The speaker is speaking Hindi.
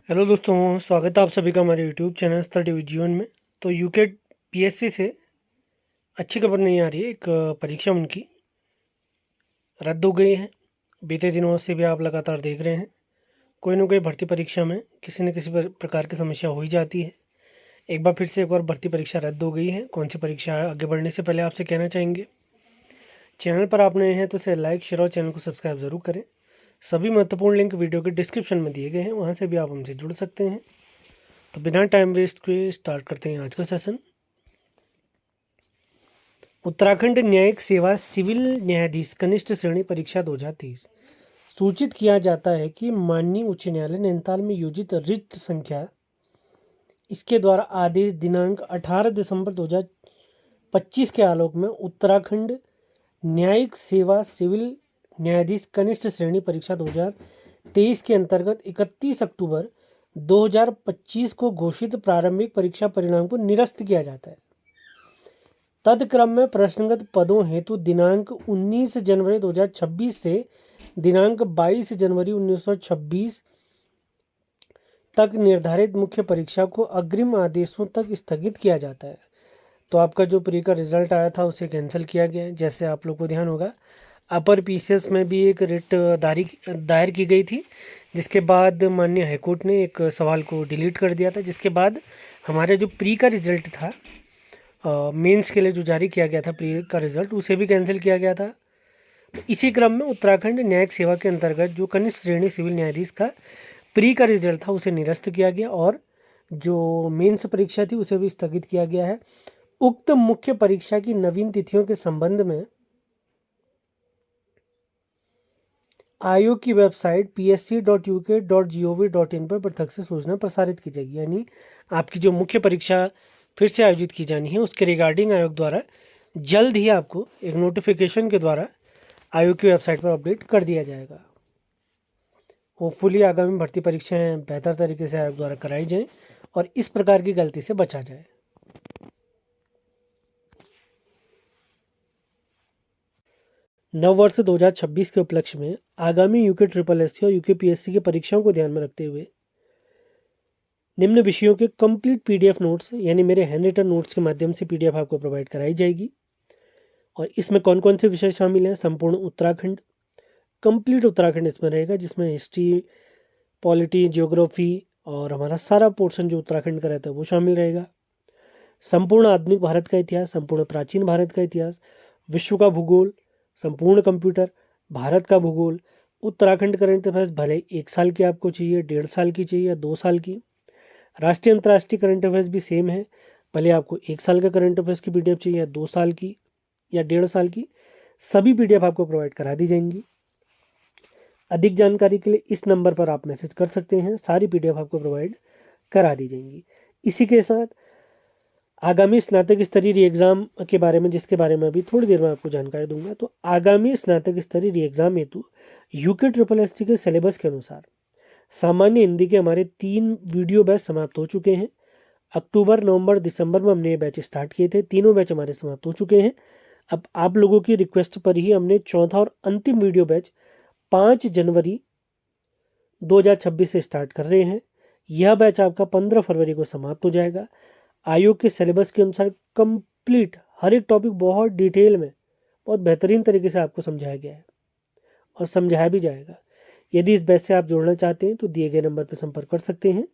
हेलो दोस्तों, स्वागत है आप सभी का हमारे यूट्यूब चैनल स्टडी विद जीवन में। तो यूके पीएससी से अच्छी खबर नहीं आ रही है। एक परीक्षा उनकी रद्द हो गई है। बीते दिनों से भी आप लगातार देख रहे हैं, कोई ना कोई भर्ती परीक्षा में किसी न किसी प्रकार की समस्या हो ही जाती है। एक बार फिर से एक और भर्ती परीक्षा रद्द हो गई है। कौन सी परीक्षा है, आगे बढ़ने से पहले आपसे कहना चाहेंगे, चैनल पर आप नए हैं तो इसे लाइक, शेयर और चैनल को सब्सक्राइब ज़रूर करें। सभी महत्वपूर्ण लिंक वीडियो के डिस्क्रिप्शन में दिए गए हैं, वहाँ से भी आप हमसे जुड़ सकते हैं। तो बिना टाइम वेस्ट किए स्टार्ट करते हैं आज का सेशन। उत्तराखंड न्यायिक सेवा सिविल न्यायाधीश कनिष्ठ श्रेणी परीक्षा 2023 सूचित किया जाता है कि माननीय उच्च न्यायालय नैनीताल में योजित रिट संख्या इसके द्वारा आदेश दिनांक 18 दिसंबर 2025 के आलोक में उत्तराखंड न्यायिक सेवा सिविल न्यायाधीश कनिष्ठ श्रेणी परीक्षा 2023 के अंतर्गत 31 अक्टूबर 2025 को घोषित प्रारंभिक परीक्षा परिणाम को निरस्त किया जाता है। तत्क्रम में प्रश्नगत पदों हेतु दिनांक 19 जनवरी 2026 से दिनांक 22 जनवरी 1926 तक निर्धारित मुख्य परीक्षा को अग्रिम आदेशों तक स्थगित किया जाता है। तो आपका जो प्री का रिजल्ट आया था उसे कैंसिल किया गया है। जैसे आप लोग को ध्यान होगा, अपर पीसीएस में भी एक रिट दायर की गई थी, जिसके बाद माननीय हाईकोर्ट ने एक सवाल को डिलीट कर दिया था, जिसके बाद हमारे जो प्री का रिजल्ट था, मेंस के लिए जो जारी किया गया था प्री का रिजल्ट, उसे भी कैंसिल किया गया था। तो इसी क्रम में उत्तराखंड न्यायिक सेवा के अंतर्गत जो कनिष्ठ श्रेणी सिविल न्यायाधीश का प्री का रिजल्ट था उसे निरस्त किया गया और जो मेंस परीक्षा थी उसे भी स्थगित किया गया है। उक्त मुख्य परीक्षा की नवीन तिथियों के संबंध में आयोग की वेबसाइट psc.uk.gov.in पर पृथक से सूचना प्रसारित की जाएगी। यानी आपकी जो मुख्य परीक्षा फिर से आयोजित की जानी है उसके रिगार्डिंग आयोग द्वारा जल्द ही आपको एक नोटिफिकेशन के द्वारा आयोग की वेबसाइट पर अपडेट कर दिया जाएगा। होपफुली आगामी भर्ती परीक्षाएं बेहतर तरीके से आयोग द्वारा कराई जाएं और इस प्रकार की गलती से बचा जाए। नववर्ष 2026 के उपलक्ष्य में आगामी यूके ट्रिपल एस और यूके पीएससी की परीक्षाओं को ध्यान में रखते हुए निम्न विषयों के कंप्लीट पीडीएफ नोट्स यानी मेरे हैंड रिटन नोट्स के माध्यम से पीडीएफ आपको प्रोवाइड कराई जाएगी। और इसमें कौन कौन से विषय शामिल हैं? संपूर्ण उत्तराखंड, कंप्लीट उत्तराखंड इसमें रहेगा, जिसमें हिस्ट्री, पॉलिटी, जियोग्राफी और हमारा सारा पोर्शन जो उत्तराखंड का रहता है वो शामिल रहेगा। संपूर्ण आधुनिक भारत का इतिहास, संपूर्ण प्राचीन भारत का इतिहास, विश्व का भूगोल, संपूर्ण कंप्यूटर, भारत का भूगोल, उत्तराखंड करंट अफेयर्स, भले 1 साल की आपको चाहिए, 1.5 साल की चाहिए या 2 साल की। राष्ट्रीय अंतर्राष्ट्रीय करंट अफेयर्स भी सेम है, भले आपको 1 साल का करंट अफेयर्स की पीडीएफ चाहिए या 2 साल की या 1.5 साल की, सभी पीडीएफ आपको प्रोवाइड करा दी जाएंगी। अधिक जानकारी के लिए इस नंबर पर आप मैसेज कर सकते हैं, सारी पीडीएफ आपको प्रोवाइड करा दी जाएंगी। इसी के साथ आगामी स्नातक स्तरीय एग्जाम के बारे में, जिसके बारे में अभी थोड़ी देर में आपको जानकारी दूंगा। तो आगामी स्नातक स्तरीय एग्जाम हेतु यूके ट्रिपल एस के सिलेबस के अनुसार सामान्य हिंदी के हमारे 3 वीडियो बैच समाप्त हो चुके हैं। अक्टूबर, नवंबर, दिसंबर में हमने ये बैच स्टार्ट किए थे, तीनों बैच हमारे समाप्त हो चुके हैं। अब आप लोगों की रिक्वेस्ट पर ही हमने चौथा और अंतिम वीडियो बैच 5 जनवरी 2026 से स्टार्ट कर रहे हैं। यह बैच आपका 15 फरवरी को समाप्त हो जाएगा। आयोग के सिलेबस के अनुसार कंप्लीट हर एक टॉपिक बहुत डिटेल में, बहुत बेहतरीन तरीके से आपको समझाया गया है और समझाया भी जाएगा। यदि इस बैच से आप जुड़ना चाहते हैं तो दिए गए नंबर पर संपर्क कर सकते हैं।